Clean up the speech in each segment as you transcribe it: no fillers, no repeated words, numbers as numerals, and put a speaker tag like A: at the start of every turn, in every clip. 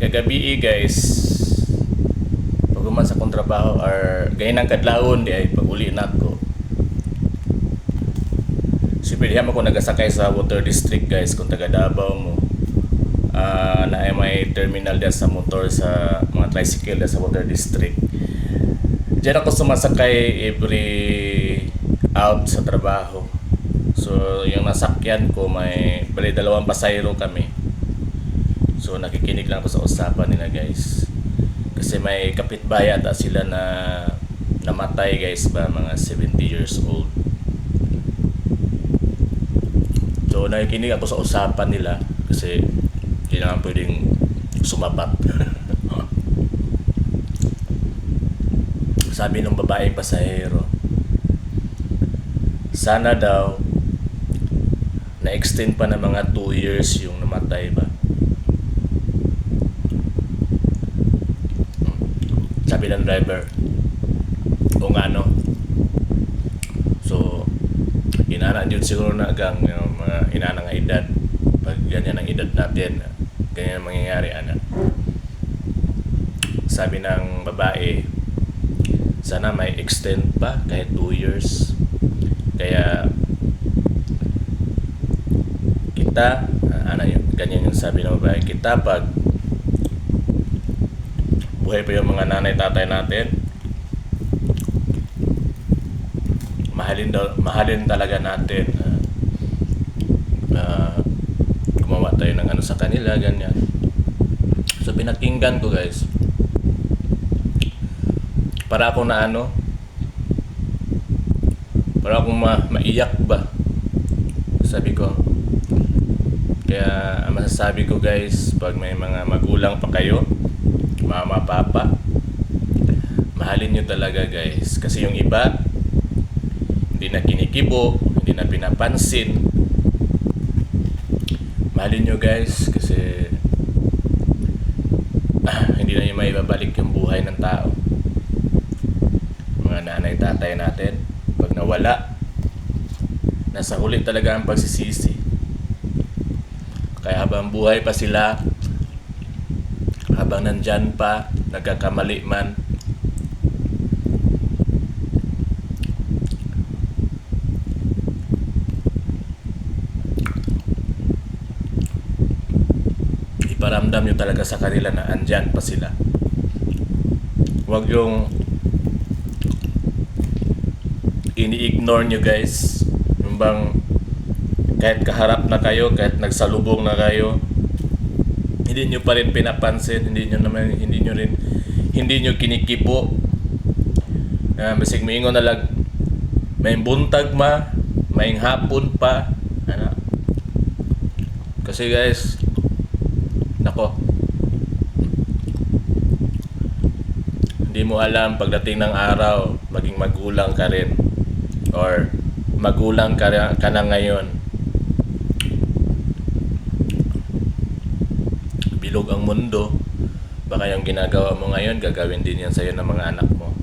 A: Kagabi guys, pag sa akong trabaho or ganyan ang kadlawon di ay pag-uli na ko. Siyempre diyan ako nagasakay sa Water District guys kung taga Davao mo. Na ay may terminal diyan sa motor sa mga tricycle diyan sa Water District. Diyan ako sumasakay every out sa trabaho. So yung nasakyan ko may bali dalawang pasahero kami. So nakikinig lang ako sa usapan nila guys. Kasi may kapitbahay ata sila na namatay guys ba, mga 70 years old. So nakikinig ako sa usapan nila kasi hindi naman pwedeng sumabat. Sabi ng babaeng pasahero, sana daw na-extend pa ng mga 2 years yung namatay ba. Sabi ng driver, o nga no. So, inana yun siguro na agang yung mga inana nga edad. Pag ganyan ang edad natin, ganyan ang mangyayari, anak. Sabi ng babae, sana may extend pa kahit 2 years. Kaya, kita, ganyan yung sabi ng babae, kita pag buhay pa yung mga nanay tatay natin, mahalin talaga natin. Gumawa tayo ng ano sa kanila, ganyan. So pinakinggan ko guys, para akong para akong maiyak ba, sabi ko. Kaya ang masasabi ko guys, pag may mga magulang pa kayo, mama, papa, mahalin nyo talaga guys. Kasi yung iba, hindi na kinikibo, hindi na pinapansin. Mahalin nyo guys kasi hindi na yung maibabalik yung buhay ng tao. Mga nanay, tatay natin, pag nawala, nasa huli talaga ang pagsisisi. Kaya habang buhay pa sila, habang nandyan pa, nagkakamali man, iparamdam nyo talaga sa kanila na andyan pa sila. Huwag yung ini-ignore nyo guys. Yung bang kahit kaharap na kayo, kahit nagsalubong na kayo, hindi nyo pa rin pinapansin, hindi nyo kinikipo. Basig moingon na lang, may buntag may hapon pa. Kasi guys, nako, hindi mo alam pagdating ng araw, maging magulang ka rin. Or magulang ka na ngayon. Bilog ang mundo, baka yung ginagawa mo ngayon gagawin din yan sa'yo ng mga anak mo.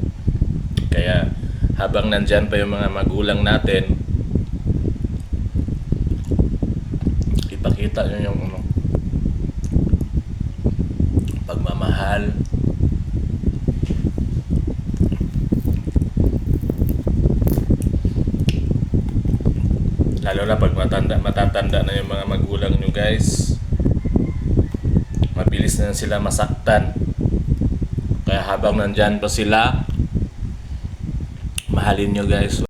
A: Kaya habang nandyan pa yung mga magulang natin, ipakita nyo yung pagmamahal. Lalo na pag matatanda na yung mga magulang nyo guys, mabilis na sila masaktan. Kaya habang nandyan pa sila, mahalin nyo guys.